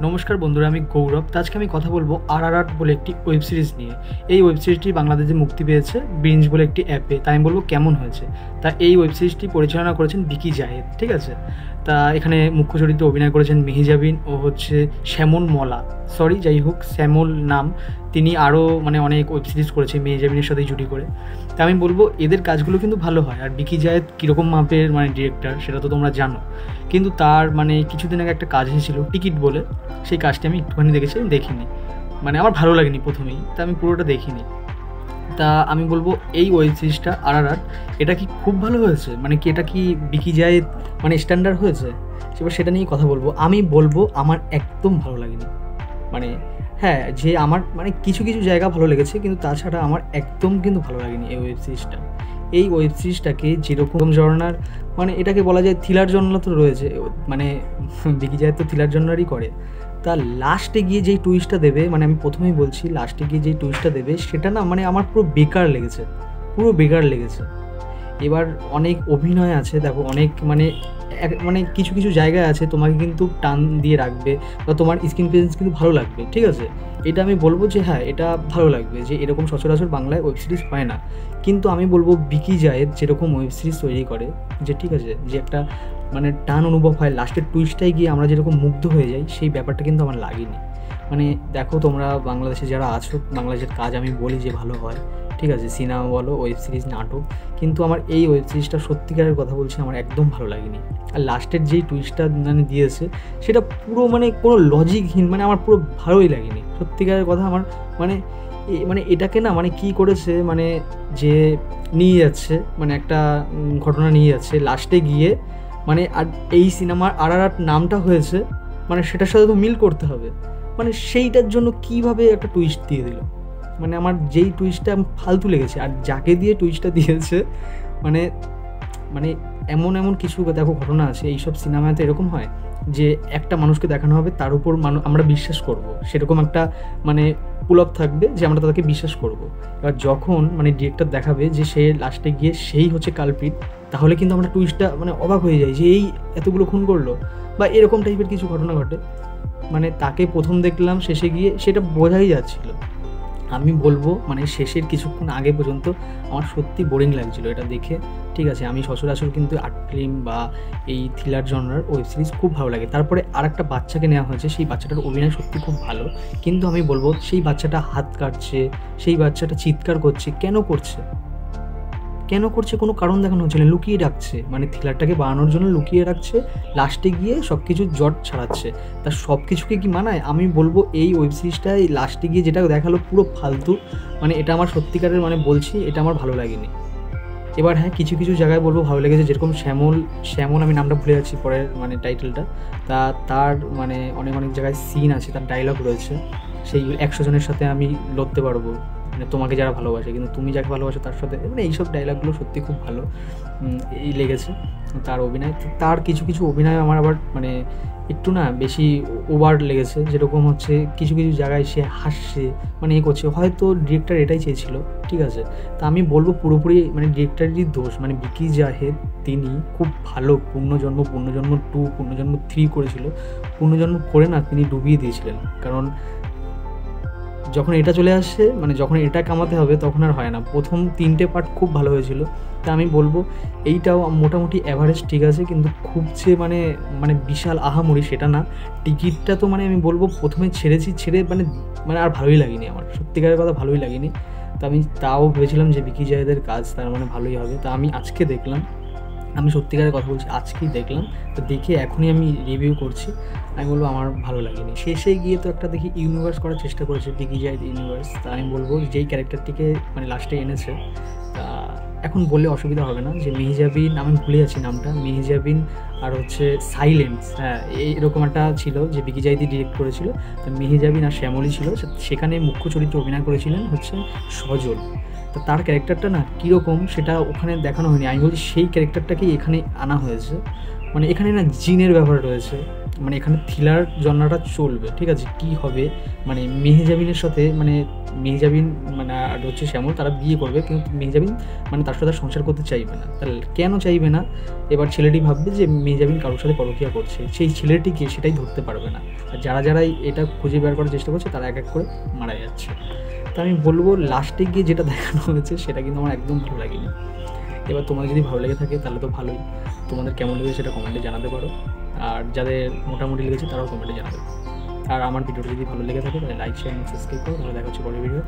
নমস্কার বন্ধুরা, আমি গৌরব। তো আজকে আমি কথা বলবো RRR বলে একটি ওয়েব সিরিজ নিয়ে। এই ওয়েব সিরিজটি বাংলাদেশে মুক্তি পেয়েছে বিঞ্জ বলে একটি অ্যাপে। তাই আমি বলবো কেমন হয়েছে। তা এই ওয়েব সিরিজটি পরিচালনা করেছেন বিকি জাহেদ, ঠিক আছে। তা এখানে মুখ্য চরিত্রে অভিনয় করেছেন মেহেজাবিন ও শ্যামল মলা, যাই হোক শ্যামল নাম। তিনি আরও অনেক ওয়েব সিরিজ করেছে মেহেজাবিনের সাথেই জুটি করে। তা আমি বলবো এদের কাজগুলো কিন্তু ভালো হয়। আর বিকি জাহেদ কীরকম মাপের ডিরেক্টর সেটা তো তোমরা জানো। কিন্তু তার কিছুদিন আগে একটা কাজ এসেছিলো টিকিট বলে, সেই কাজটি আমি একটুখানি দেখেছি, আমি দেখিনি। আমার ভালো লাগেনি প্রথমেই, তা আমি পুরোটা দেখিনি। তা আমি বলবো এই ওয়েব সিরিজটা RRR এটা কি খুব ভালো হয়েছে, কি এটা কি বিকি জাহেদ স্ট্যান্ডার্ড হয়েছে, এবার সেটা নিয়েই কথা বলবো। আমি বলবো আমার একদম ভালো লাগেনি। হ্যাঁ, যে আমার কিছু কিছু জায়গা ভালো লেগেছে, কিন্তু তাছাড়া আমার একদম কিন্তু ভালো লাগেনি এই ওয়েব সিরিজটা। এই ওয়েব সিরিজটাকে যেরকম জনরার এটাকে বলা যায় থ্রিলার জনরা তো রয়েছে, বিকি জাহেদ তো থ্রিলার জনরারই করে। তা লাস্টে গিয়ে যেই টুইস্টটা দেবে, আমি প্রথমেই বলছি, লাস্টে গিয়ে যেই টুইস্টটা দেবে সেটা না আমার পুরো বেকার লেগেছে। এবার অনেক অভিনয় আছে, দেখো অনেক কিছু কিছু জায়গায় আছে তোমাকে কিন্তু টান দিয়ে রাখবে বা তোমার স্ক্রিন প্রেজেন্স কিন্তু ভালো লাগবে, ঠিক আছে। এটা আমি বলবো যে হ্যাঁ, এটা ভালো লাগবে, যে এরকম সচরাচর বাংলায় ওয়েব সিরিজ হয় না। কিন্তু আমি বলবো বিকি জাহেদ যেরকম ওয়েব সিরিজ তৈরি করে, যে ঠিক আছে, যে একটা টান অনুভব হয় লাস্টের টুইস্টটাই গিয়ে আমরা যেরকম মুগ্ধ হয়ে যাই, সেই ব্যাপারটা কিন্তু আমার লাগেনি। দেখো তোমরা বাংলাদেশে যারা আছো, বাংলাদেশের কাজ আমি বলি যে ভালো হয়, ঠিক আছে, সিনেমা বলো, ওয়েব সিরিজ, নাটক, কিন্তু আমার এই ওয়েব সিরিজটা সত্যিকারের কথা বলছি, আমার একদম ভালো লাগেনি। আর লাস্টের যেই টুইস্টটা দিয়েছে সেটা পুরো কোনো লজিকহীন, আমার পুরো ভালোই লাগেনি সত্যিকারের কথা। আমার এটাকে না কী করেছে, যে নিয়ে যাচ্ছে একটা ঘটনা নিয়ে যাচ্ছে লাস্টে গিয়ে, আর এই সিনেমার RRR নামটা হয়েছে, সেটার সাথে তো মিল করতে হবে, সেইটার জন্য কীভাবে একটা টুইস্ট দিয়ে দিল। আমার যেই টুইস্টটা ফালতু লেগেছে, আর যাকে দিয়ে টুইস্টটা দিয়েছে এমন এমন কিছু দেখো ঘটনা আছে এইসব সিনেমাতে, এরকম হয় যে একটা মানুষকে দেখানো হবে, তার উপর আমরা বিশ্বাস করব, সেরকম একটা পুল আপ থাকবে যে আমরা তাদেরকে বিশ্বাস করব। এবার যখন ডিরেক্টর দেখাবে যে সে লাস্টে গিয়ে সেই হচ্ছে কালপ্রিট, তাহলে কিন্তু আমরা টুইস্টটা অবাক হয়ে যাই যে এই এতগুলো খুন করলো, বা এরকম টাইপের কিছু ঘটনা ঘটে। তাকে প্রথম দেখলাম, শেষে গিয়ে সেটা বোঝাই যাচ্ছিল। আমি বলবো শেষের কিছুক্ষণ আগে পর্যন্ত আমার সত্যি বোরিং লাগছিল এটা দেখে, ঠিক আছে। আমি সচরাচর কিন্তু আর্ট ফিল্ম বা এই থ্রিলার জনরার ওয়েব সিরিজ খুব ভালো লাগে। তারপরে আর একটা বাচ্চাকে নেওয়া হয়েছে, সেই বাচ্চাটার অভিনয় সত্যি খুব ভালো, কিন্তু আমি বলবো সেই বাচ্চাটা হাত কাটছে, সেই বাচ্চাটা চিৎকার করছে, কেন করছে কোনো কারণ দেখানো হচ্ছে না, লুকিয়ে রাখছে, থ্রিলারটাকে বানানোর জন্য লুকিয়ে রাখছে, লাস্টে গিয়ে সব কিছু জট ছাড়াচ্ছে। তা সব কিছুকে কি মানায়? আমি বলবো এই ওয়েব সিরিজটাই লাস্টে গিয়ে যেটা দেখালো পুরো ফালতু, এটা আমার সত্যিকারের বলছি, এটা আমার ভালো লাগেনি। এবার হ্যাঁ, কিছু কিছু জায়গায় বলবো ভালো লেগেছে, যেরকম শ্যামল আমি নামটা ভুলে যাচ্ছি পরের টাইটেলটা, তা তার অনেক অনেক জায়গায় সিন আছে, তার ডায়লগ রয়েছে, সেই 100 জনের সাথে আমি লড়তে পারবো, তোমাকে যারা ভালোবাসে কিন্তু তুমি যাকে ভালোবাসো তার সাথে, এইসব ডায়লগগুলো সত্যি খুব ভালো এই লেগেছে। তার অভিনয়, তার কিছু কিছু অভিনয় আমার আবার একটু না বেশি ওভার লেগেছে, যেরকম হচ্ছে কিছু কিছু জায়গায় সে হাসছে, এ করছে, হয়তো ডিরেক্টর এটাই চেয়েছিল, ঠিক আছে। তা আমি বলবো পুরোপুরি ডিরেক্টরেরই দোষ। বিকি জাহেদ তিনি খুব ভালো পুণ্যজন্ম 2, পুণ্যজন্ম 3 করেছিল, পুণ্যজন্ম 4 না তিনি ডুবিয়ে দিয়েছিলেন, কারণ যখন এটা চলে আসে, যখন এটা কামাতে হবে তখন আর হয় না। প্রথম 3টে পার্ট খুব ভালো হয়েছিল, তা আমি বলবো এইটাও মোটামুটি অ্যাভারেজ, ঠিক আছে, কিন্তু খুব যে বিশাল আহামরি সেটা না। টিকিটটা তো আমি বলবো প্রথমে ছেড়ে আর ভালোই লাগেনি, আমার সত্যিকারের কথা ভালোই লাগেনি। তা আমি তাও ভেবেছিলাম যে বিকি জাহেদের কাজ তার ভালোই হবে। তা আমি আজকে দেখলাম, আমি সত্যিকারের কথা বলছি, আজকেই দেখলাম, তো দেখে এখনই আমি রিভিউ করছি। আমি বলবো আমার ভালো লাগেনি। শেষে গিয়ে তো একটা দেখি ইউনিভার্স করার চেষ্টা করেছে বিকি জাহেদ ইউনিভার্স। তা আমি বলবো যেই ক্যারেক্টারটিকে লাস্টে এনেছে, তা এখন বললে অসুবিধা হবে না, যে মেহেজাবিন, আমি ভুলে যাচ্ছি নামটা, মেহেজাবিন আর সাইলেন্স, হ্যাঁ এরকম একটা ছিল যে বিকি জাহেদই ডিরেক্ট করেছিল। তো মেহেজাবিন আর শ্যামলী ছিল, সেখানে মুখ্য চরিত্রে অভিনয় করেছিলেন সজল। তো তার ক্যারেক্টারটা না কীরকম সেটা ওখানে দেখানো হয়নি। আমি বলছি সেই ক্যারেক্টারটাকেই এখানে আনা হয়েছে, এখানে না জিনের ব্যবহার রয়েছে, মানে এখানে থ্রিলার জনরাটা চলবে, ঠিক আছে। কি হবে মানে মেহজাবিনের সাথে, মানে মেহজাবিন মানে আর হচ্ছে শ্যামল তারা বিয়ে করবে, কিন্তু মেহজাবিন মানে তার সাথে সংসার করতে চাইবে না। তাহলে কেন চাইবে না? এবার ছেলেটি ভাববে যে মেহজাবিন কারোর সাথে পরকীয়া করছে, সেই ছেলেটিকে সেটাই ধরতে পারবে না। আর যারাই এটা খুঁজে বের করার চেষ্টা করছে তারা এক এক করে মারা যাচ্ছে। তো আমি বলবো লাস্টে গিয়ে যেটা দেখানো হয়েছে সেটা কিন্তু আমার একদম ভালো লাগেনি। এবার তোমাদের যদি ভালো লেগে থাকে তাহলে তো ভালোই, তোমাদের কেমন লেগেছে সেটা কমেন্টে জানাতে পারো, আর যাদের মোটামুটি লেগেছে তারাও কমেন্টে জানাতে পারো। আর আমার ভিডিওটা যদি ভালো লেগে থাকে তাহলে লাইক, শেয়ার এবং সাবস্ক্রাইব করো। তাহলে দেখা হচ্ছে পরের ভিডিও।